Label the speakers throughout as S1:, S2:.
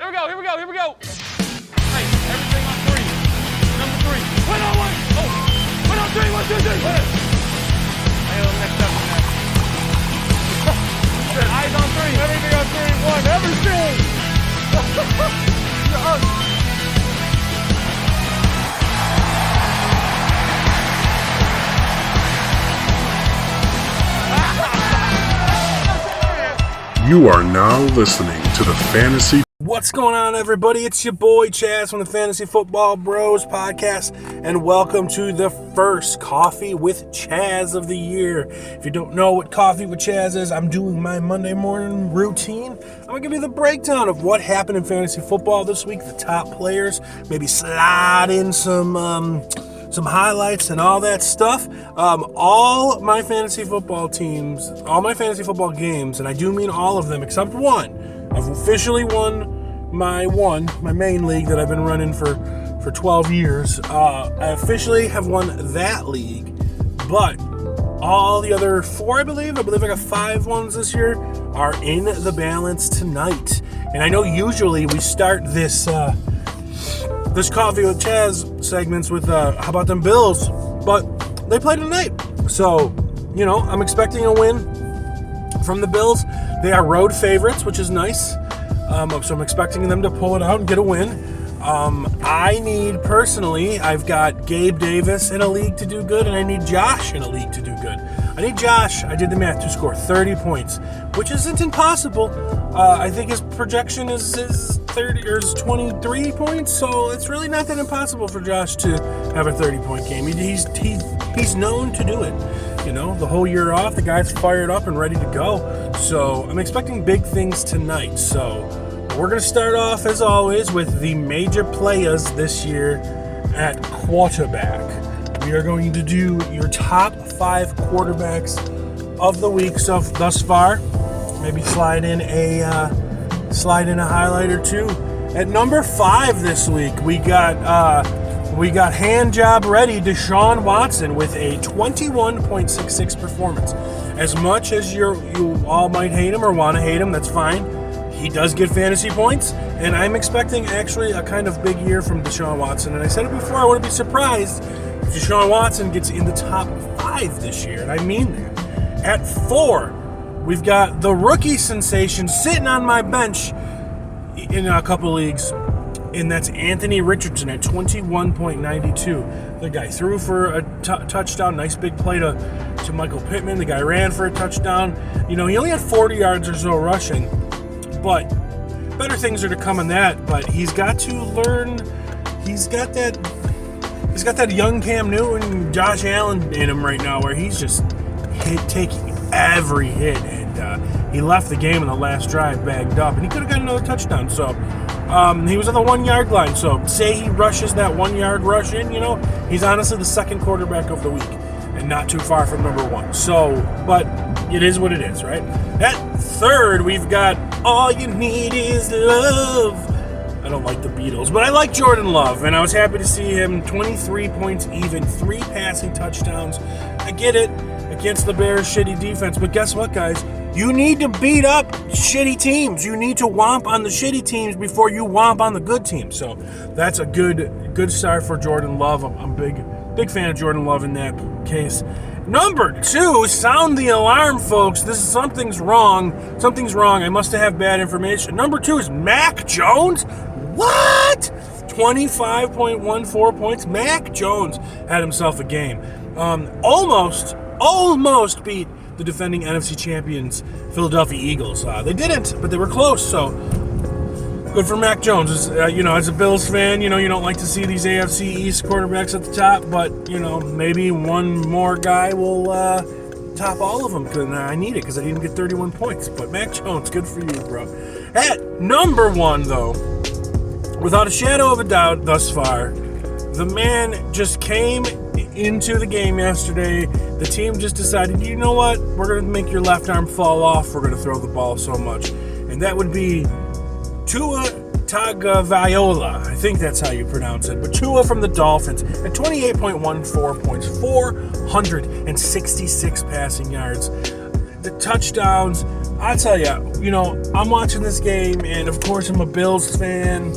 S1: Here we go. Hey, everything on 3. Number 3. Win on 1. Oh, win on 3. 1, 2, 3. Win it. I know the next step from that. Eyes on 3. Everything on 3. 1. Everything.
S2: You are now listening to the Fantasy.
S3: What's going on, everybody? It's your boy Chazz from the Fantasy Football Bros podcast, and welcome to the first Coffee with Chazz of the year. If you don't know what Coffee with Chazz is, I'm doing my Monday morning routine. I'm going to give you the breakdown of what happened in fantasy football this week, the top players, maybe slide in some highlights and all that stuff. All my fantasy football teams, all my fantasy football games, and I do mean all of them except one. I've officially won my main league that I've been running for 12 years. I officially have won that league, but all the other 4, I believe I got 5 ones this year, are in the balance tonight. And I know usually we start this Coffee with Chazz segments with how about them Bills, but they play tonight. So, I'm expecting a win from the Bills. They are road favorites, which is nice. So I'm expecting them to pull it out and get a win. I've got Gabe Davis in a league to do good, and I need Josh in a league to do good. I need Josh, I did the math, to score 30 points, which isn't impossible. I think his projection is 30 or is 23 points, so it's really not that impossible for Josh to have a 30-point game. He's known to do it. The whole year off, the guy's fired up and ready to go. So I'm expecting big things tonight. So we're going to start off, as always, with the major players this year at quarterback. We are going to do your top 5 quarterbacks of the week thus far. Maybe slide in a highlight or two. At number 5 this week, we got hand job ready Deshaun Watson with a 21.66 performance. As much as you all might hate him or want to hate him, that's fine. He does get fantasy points, and I'm expecting actually a kind of big year from Deshaun Watson. And I said it before, I wouldn't be surprised if Deshaun Watson gets in the top 5 this year, and I mean that. At 4, we've got the rookie sensation sitting on my bench in a couple leagues, and that's Anthony Richardson at 21.92. The guy threw for a touchdown, nice big play to Michael Pittman. The guy ran for a touchdown. He only had 40 yards or so rushing, but better things are to come in that. But he's got to learn. He's got that young Cam Newton, Josh Allen in him right now, where he's just taking every hit, and he left the game in the last drive bagged up, and he could have got another touchdown. So he was on the 1-yard line. So say he rushes that 1-yard rush in, he's honestly the second quarterback of the week, and not too far from number 1. So, but it is what it is, right? At 3rd, we've got All You Need Is Love. I don't like the Beatles, but I like Jordan Love, and I was happy to see him 23 points even, 3 passing touchdowns. I get it, against the Bears' shitty defense, but guess what, guys? You need to beat up shitty teams. You need to womp on the shitty teams before you womp on the good teams. So that's a good start for Jordan Love. I'm a big fan of Jordan Love in that case. Number 2, sound the alarm, folks. Something's wrong. I must have bad information. Number 2 is Mac Jones. What? 25.14 points. Mac Jones had himself a game. Almost beat the defending NFC champions, Philadelphia Eagles. They didn't, but they were close. So good for Mac Jones. As a Bills fan, you don't like to see these AFC East quarterbacks at the top, but maybe one more guy will top all of them. Because I need it because I didn't get 31 points. But Mac Jones, good for you, bro. At number 1, though, without a shadow of a doubt, thus far, the man just came into the game yesterday. The team just decided, you know what? We're going to make your left arm fall off. We're going to throw the ball so much. And that would be Tua Tagovailoa. I think that's how you pronounce it. But Tua from the Dolphins at 28.14 points, 466 passing yards. The touchdowns, I tell you, I'm watching this game, and of course I'm a Bills fan,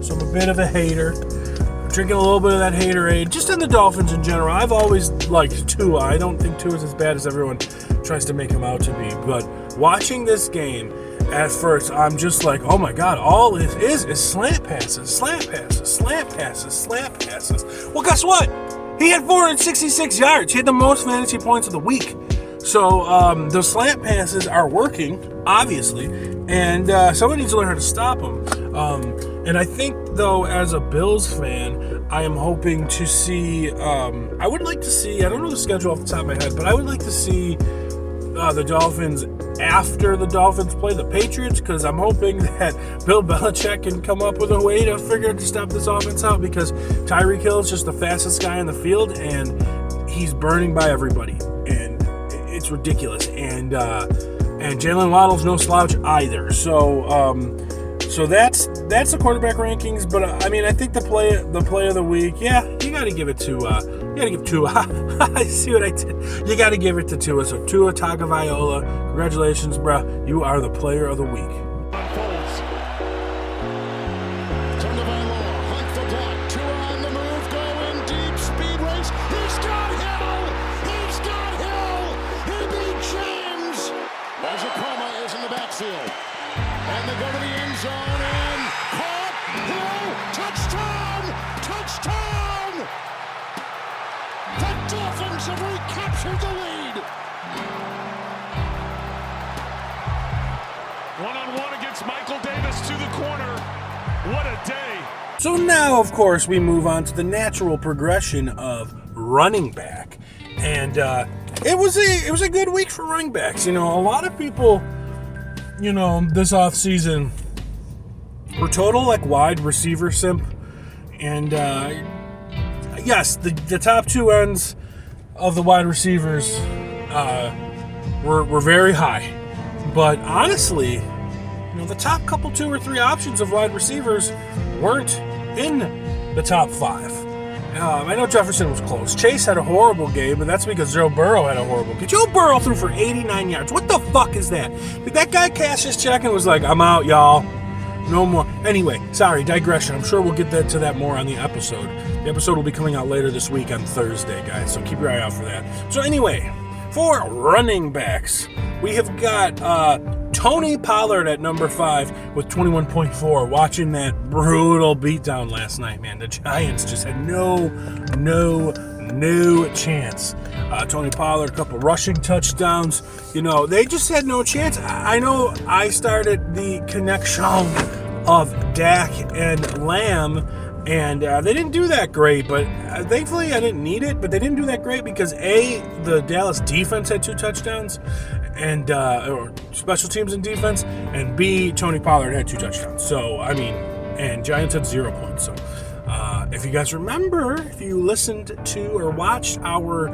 S3: so I'm a bit of a hater. I'm drinking a little bit of that haterade, just on the Dolphins in general. I've always liked Tua. I don't think Tua's as bad as everyone tries to make him out to be. But watching this game, at first, I'm just like, oh my God, all it is slant passes, slant passes, slant passes, slant passes. Well, guess what? He had 466 yards. He had the most fantasy points of the week. So the slant passes are working, obviously, and someone needs to learn how to stop them. And I think, though, as a Bills fan, I am hoping to see, I would like to see, I don't know the schedule off the top of my head, but I would like to see the Dolphins after the Dolphins play the Patriots, because I'm hoping that Bill Belichick can come up with a way to figure to stop this offense out, because Tyreek Hill is just the fastest guy in the field, and he's burning by everybody, and it's ridiculous. And Jalen Waddle's no slouch either. So that's the quarterback rankings. But I mean, I think the play of the week, yeah, you got to give it to Tua. I see what I did. You got to give it to Tua. So Tua Tagovailoa, congratulations, bro. You are the player of the week.
S4: And they go to the end zone and caught. Hill, touchdown! Touchdown! The Dolphins have recaptured the lead.
S1: One-on-one against Michael Davis to the corner. What a day.
S3: So now, of course, we move on to the natural progression of running back. And it was a good week for running backs. A lot of people, this offseason, we're total wide receiver simp. And yes, the top two ends of the wide receivers were very high. But honestly, the top couple 2 or 3 options of wide receivers weren't in the top 5. I know Jefferson was close. Chase had a horrible game, but that's because Joe Burrow had a horrible game. Joe Burrow threw for 89 yards. What the fuck is that? Did that guy cash his check and was like, I'm out, y'all. No more. Anyway, sorry, digression. I'm sure we'll get to that more on the episode. The episode will be coming out later this week on Thursday, guys, so keep your eye out for that. So anyway, for running backs, we have got Tony Pollard at number 5 with 21.4. Watching that brutal beatdown last night, man. The Giants just had no chance. Tony Pollard, a couple rushing touchdowns. They just had no chance. I know I started the connection of Dak and Lamb, and they didn't do that great, but thankfully I didn't need it, but they didn't do that great because A, the Dallas defense had 2 touchdowns, and or special teams and defense, and B, Tony Pollard had 2 touchdowns. So, and Giants had 0 points. So, if you guys remember, if you listened to or watched our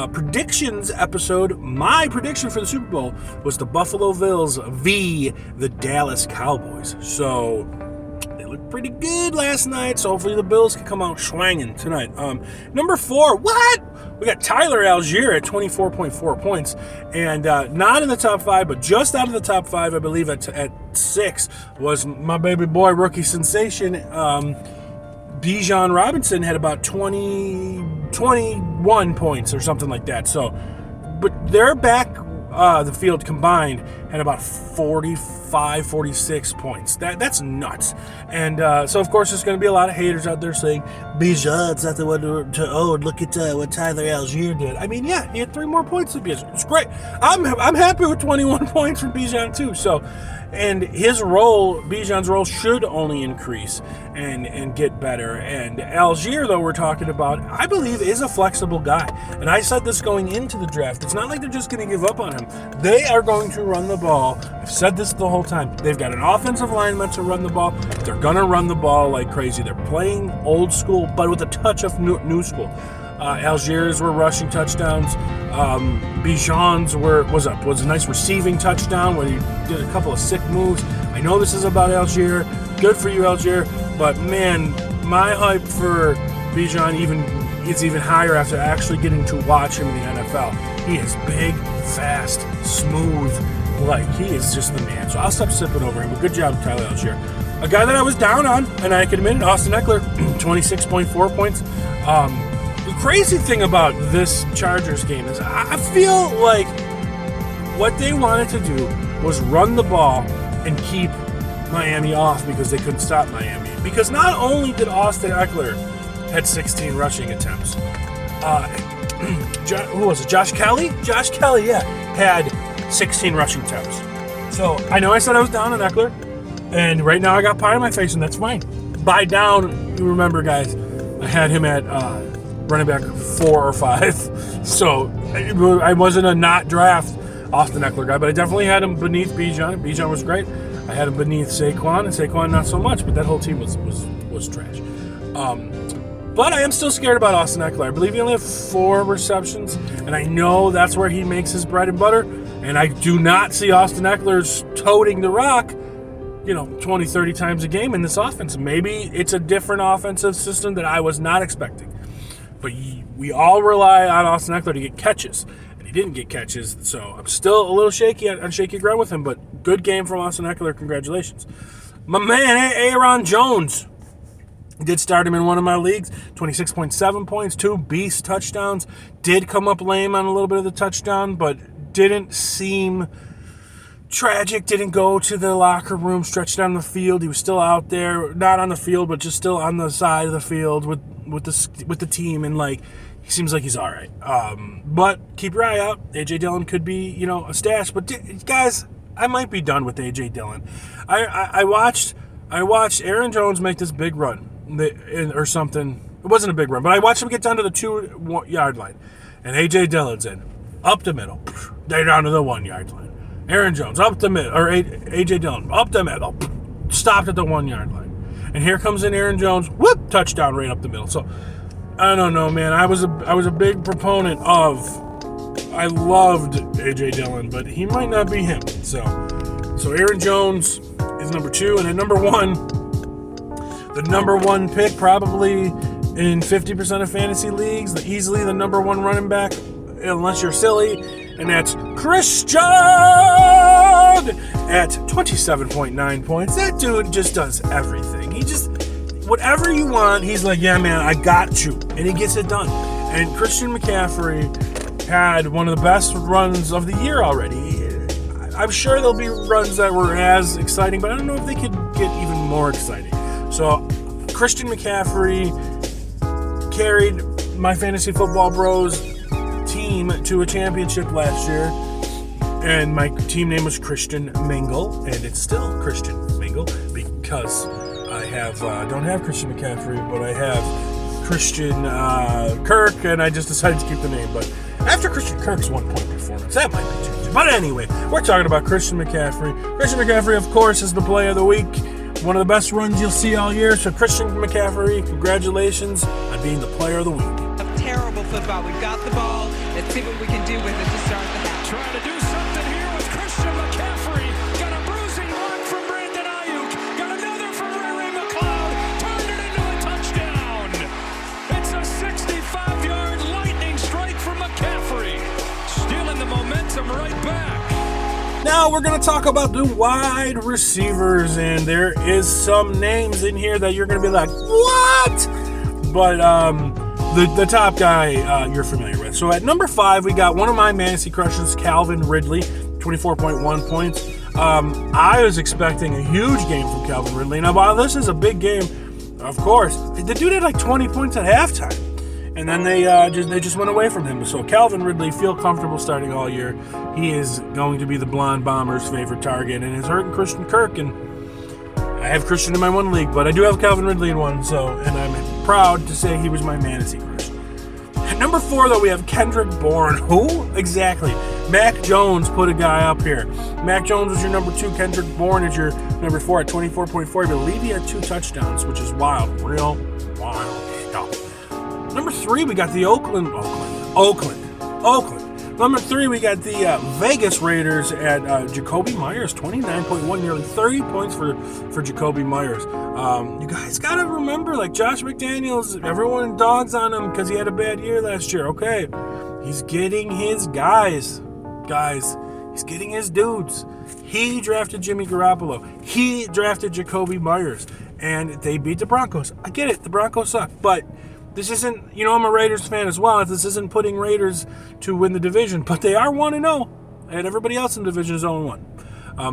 S3: predictions episode, my prediction for the Super Bowl was the Buffalo Bills v. the Dallas Cowboys. So, they looked pretty good last night, so hopefully the Bills can come out swanging tonight. Number 4, what? We got Tyler Algier at 24.4 points, and not in the top 5, but just out of the top 5, I believe at 6, was my baby boy, rookie sensation, Bijan Robinson had about 21 points or something like that. So, but their back the field combined had about 45, 46 points. That's nuts. And so, of course, there's going to be a lot of haters out there saying, Bijan's not the one to own. Look at what Tyler Algier did. Yeah, he had 3 more points than Bijan. It's great. I'm happy with 21 points from Bijan, too. So, and Bijan's role should only increase and get better. And Algier, though, we're talking about, I believe is a flexible guy. And I said this going into the draft. It's not like they're just going to give up on him. They are going to run the ball. I've said this the whole time. They've got an offensive lineman to run the ball. They're going to run the ball like crazy. They're playing old school, but with a touch of new school. Algier's were rushing touchdowns. Bijan's was a nice receiving touchdown where he did a couple of sick moves. I know this is about Algier. Good for you, Algier. But man, my hype for Bijan is even higher after actually getting to watch him in the NFL. He is big, fast, smooth, Like, he is just the man. So I'll stop sipping over him. But good job, Tyler Algier. A guy that I was down on, and I can admit it, Austin Eckler, 26.4 points. The crazy thing about this Chargers game is I feel like what they wanted to do was run the ball and keep Miami off because they couldn't stop Miami. Because not only did Austin Eckler had 16 rushing attempts, who was it? Josh Kelly? Josh Kelly, yeah, had 16 rushing attempts. So I know I said I was down on Eckler, and right now I got pie in my face, and that's fine. By down, you remember, guys, I had him at running back 4 or 5. So I wasn't a not draft Austin Eckler guy, but I definitely had him beneath Bijan. Bijan was great. I had him beneath Saquon, and Saquon not so much, but that whole team was trash. But I am still scared about Austin Eckler. I believe he only had 4 receptions, and I know that's where he makes his bread and butter. And I do not see Austin Eckler's toting the rock, 20, 30 times a game in this offense. Maybe it's a different offensive system that I was not expecting. But we all rely on Austin Eckler to get catches, and he didn't get catches. So I'm still a little shaky on shaky ground with him, but good game from Austin Eckler. Congratulations. My man, Aaron Jones. Did start him in one of my leagues, 26.7 points, 2 beast touchdowns. Did come up lame on a little bit of the touchdown, but didn't seem tragic. Didn't go to the locker room, stretched down the field. He was still out there, not on the field, but just still on the side of the field with the team, and he seems like he's all right. But keep your eye out. A.J. Dillon could be, a stash. But guys, I might be done with A.J. Dillon. I watched Aaron Jones make this big run. Or something. It wasn't a big run, but I watched him get down to the 2-yard line, and A.J. Dillon's in up the middle. They're down to the 1-yard line. Aaron Jones up the middle, or A.J. Dillon up the middle, stopped at the 1-yard line, and here comes in Aaron Jones, whoop, touchdown right up the middle. So I don't know, man. I was a big proponent of. I loved A.J. Dillon, but he might not be him. So Aaron Jones is number 2, and at number 1. The number 1 pick probably in 50% of fantasy leagues, easily the number 1 running back, unless you're silly, and that's Christian at 27.9 points. That dude just does everything. He just, whatever you want, he's like, yeah, man, I got you, and he gets it done. And Christian McCaffrey had one of the best runs of the year already. I'm sure there'll be runs that were as exciting, but I don't know if they could get even more exciting. So, Christian McCaffrey carried my Fantasy Football Bros team to a championship last year, and my team name was Christian Mingle, and it's still Christian Mingle because I don't have Christian McCaffrey, but I have Christian Kirk, and I just decided to keep the name. But after Christian Kirk's 1-point performance, that might be changing. But anyway, we're talking about Christian McCaffrey. Christian McCaffrey, of course, is the play of the week. One of the best runs you'll see all year. So Christian McCaffrey, congratulations on being the player of the week.
S5: Terrible football. We've got the ball. Let's see what we can do with it to start the half.
S4: Trying to do something here with Christian McCaffrey. Got a bruising run from Brandon Ayuk. Got another from Ray McLeod. Turned it into a touchdown. It's a 65-yard lightning strike from McCaffrey. Stealing the momentum right back.
S3: Now we're going to talk about the wide receivers, and there is some names in here that you're going to be like, what? But the top guy you're familiar with. So at number 5, we got one of my fantasy crushes, Calvin Ridley, 24.1 points. I was expecting a huge game from Calvin Ridley. Now, while this is a big game, of course, the dude had like 20 points at halftime. And then they just went away from him. So Calvin Ridley, feel comfortable starting all year. He is going to be the Blonde Bombers' favorite target, and is hurting Christian Kirk. And I have Christian in my one league, but I do have Calvin Ridley in one. So, and I'm proud to say he was my fantasy crush. At number 4, though, we have Kendrick Bourne. Who exactly? Mac Jones put a guy up here. Mac Jones was your number 2. Kendrick Bourne is your number 4 at 24.4. I believe he had 2 touchdowns, which is wild, real wild stuff. Number 3, we got the Oakland. Number 3, we got the Vegas Raiders at Jacoby Myers, 29.1, nearly 30 points for Jacoby Myers. You guys got to remember, like Josh McDaniels, everyone dogs on him because he had a bad year last year. Okay, he's getting his guys. Guys, He's getting his dudes. He drafted Jimmy Garoppolo. He drafted Jacoby Myers. And they beat the Broncos. I get it. The Broncos suck. But this isn't, I'm a Raiders fan as well. This isn't putting Raiders to win the division. But they are 1-0. And everybody else in the division is 0-1.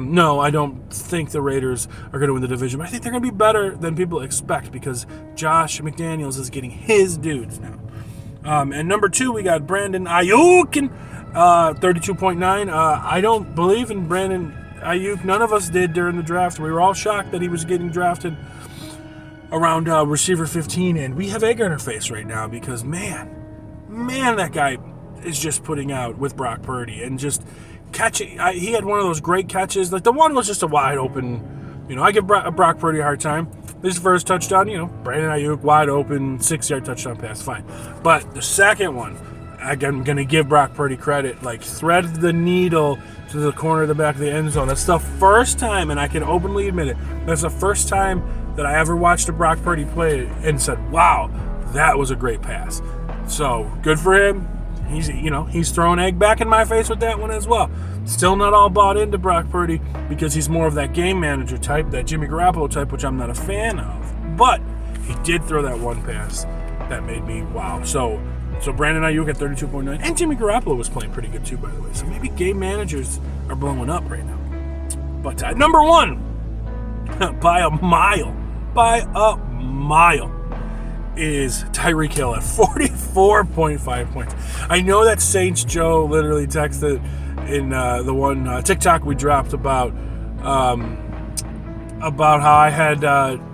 S3: No, I don't think the Raiders are going to win the division. But I think they're going to be better than people expect because Josh McDaniels is getting his dudes now. And number 2, we got Brandon Ayuk, 32.9. I don't believe in Brandon Ayuk. None of us did during the draft. We were all shocked that he was getting drafted around receiver 15. And we have egg on our face right now because, man, that guy is just putting out with Brock Purdy and just catching. He had one of those great catches. Like the one was just a wide open, I give Brock Purdy a hard time. His first touchdown, Brandon Ayuk, wide open, 6-yard touchdown pass, fine. But the second one, I'm going to give Brock Purdy credit, like thread the needle to the corner of the back of the end zone. That's the first time, and I can openly admit it, that's the first time that I ever watched a Brock Purdy play and said, wow, that was a great pass. So, good for him. He's throwing egg back in my face with that one as well. Still not all bought into Brock Purdy because he's more of that game manager type, that Jimmy Garoppolo type, which I'm not a fan of. But he did throw that one pass that made me wow. So Brandon Ayuk at 32.9, and Jimmy Garoppolo was playing pretty good too, by the way. So maybe game managers are blowing up right now. But number 1, by a mile, is Tyreek Hill at 44.5 points. I know that Saints Joe literally texted in the one TikTok we dropped about how I had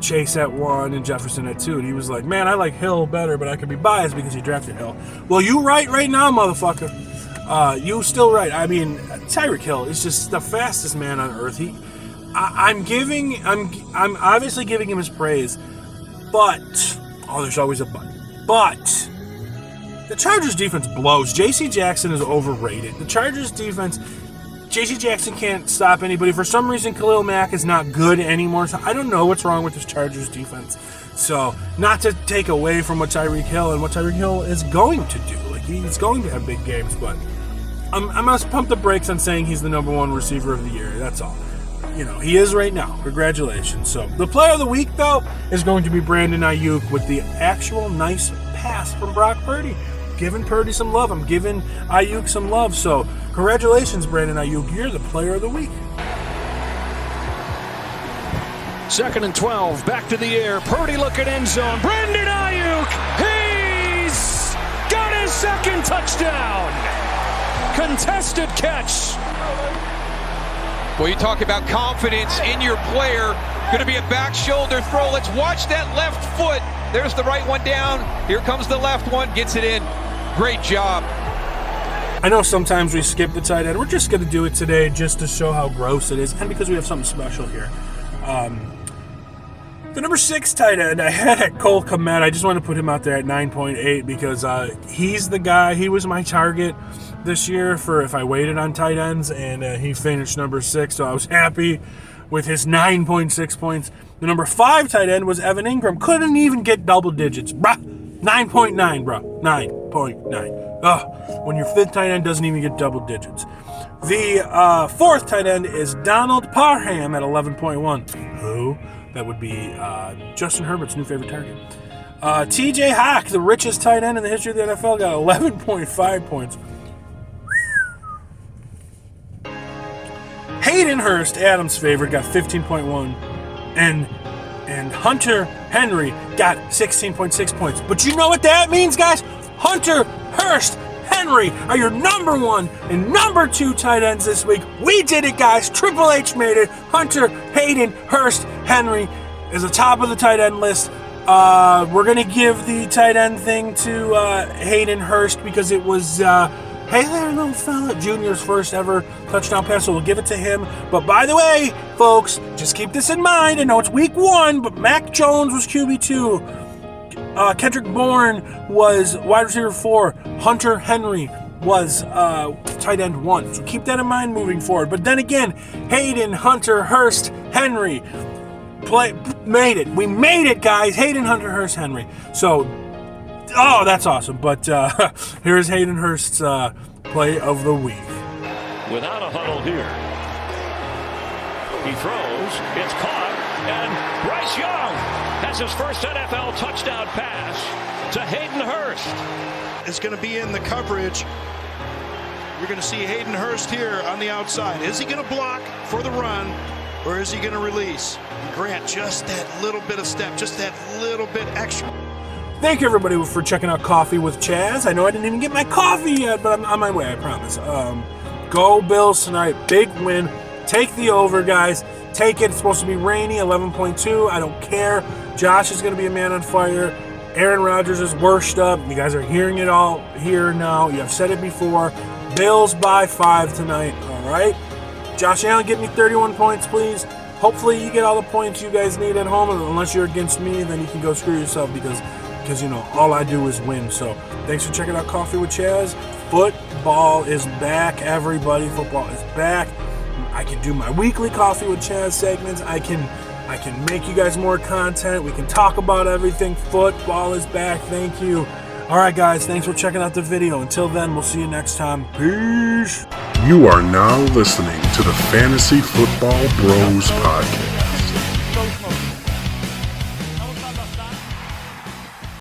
S3: Chase at 1 and Jefferson at 2, and he was like, man, I like Hill better, but I could be biased because he drafted Hill. Well, you right now, motherfucker. You still right. I mean, Tyreek Hill is just the fastest man on earth. I'm obviously giving him his praise, but there's always a but. But the Chargers defense blows. J.C. Jackson is overrated. The Chargers defense, J.C. Jackson can't stop anybody. For some reason, Khalil Mack is not good anymore. So I don't know what's wrong with this Chargers defense. So not to take away from what Tyreek Hill is going to do. Like he's going to have big games, but I'm going to pump the brakes on saying he's the number 1 receiver of the year. That's all. He is right now. Congratulations. So the player of the week, though, is going to be Brandon Ayuk with the actual nice pass from Brock Purdy. Giving Purdy some love. I'm giving Ayuk some love. So congratulations, Brandon Ayuk. You're the player of the week.
S6: 2nd and 12. Back to the air. Purdy looking end zone. Brandon Ayuk. He's got his second touchdown. Contested catch.
S5: Well, you talk about confidence in your player. Going to be a back shoulder throw. Let's watch that left foot. There's the right one down. Here comes the left one. Gets it in. Great job.
S3: I know sometimes we skip the tight end. We're just going to do it today just to show how gross it is and because we have something special here. The number 6 tight end, I had Cole Kmet. I just want to put him out there at 9.8 because he's the guy. He was my target this year for if I waited on tight ends, and he finished number 6, so I was happy with his 9.6 points. The number 5 tight end was Evan Ingram. Couldn't even get double digits. Bruh, 9.9, bro. 9.9. Ugh, when your 5th tight end doesn't even get double digits. The 4th tight end is Donald Parham at 11.1. Who? That would be Justin Herbert's new favorite target. TJ Hawk, the richest tight end in the history of the NFL, got 11.5 points. Hayden Hurst, Adam's favorite, got 15.1. And Hunter Henry got 16.6 points. But you know what that means, guys? Hunter Hurst Henry are your number 1 and number 2 tight ends this week. We did it, guys. Triple H made it. Hunter, Hayden, Hurst, Henry is the top of the tight end list. We're going to give the tight end thing to Hayden Hurst because it was, hey there, little fella, Junior's first ever touchdown pass, so we'll give it to him. But by the way, folks, just keep this in mind. I know it's week 1, but Mac Jones was QB2. Kendrick Bourne was wide receiver 4. Hunter Henry was tight end 1. So keep that in mind moving forward. But then again, Hayden, Hunter, Hurst, Henry made it. We made it, guys. Hayden, Hunter, Hurst, Henry. So, that's awesome. But here's Hayden Hurst's play of the week.
S6: without a huddle here. He throws, it's caught, and Bryce Young has his first NFL touchdown pass to Hayden Hurst.
S7: Is going to be in the coverage. You're going to see Hayden Hurst here on the outside. Is he going to block for the run, or is he going to release? Grant, just that little bit of step, just that little bit extra.
S3: Thank you, everybody, for checking out Coffee with Chazz. I know I didn't even get my coffee yet, but I'm on my way, I promise. Go Bills tonight. Big win. Take the over, guys. Take it. It's supposed to be rainy, 11.2. I don't care. Josh is going to be a man on fire. Aaron Rodgers is worst up. You guys are hearing it all here now. You have said it before. Bills by 5 tonight, all right? Josh Allen, get me 31 points, please. Hopefully you get all the points you guys need at home. Unless you're against me, then you can go screw yourself because you know, all I do is win. So thanks for checking out Coffee with Chazz. Football is back, everybody. Football is back. I can do my weekly Coffee with Chazz segments. I can make you guys more content. We can talk about everything. Football is back. Thank you. All right, guys. Thanks for checking out the video. Until then, we'll see you next time. Peace.
S2: You are now listening to the Fantasy Football Bros Podcast.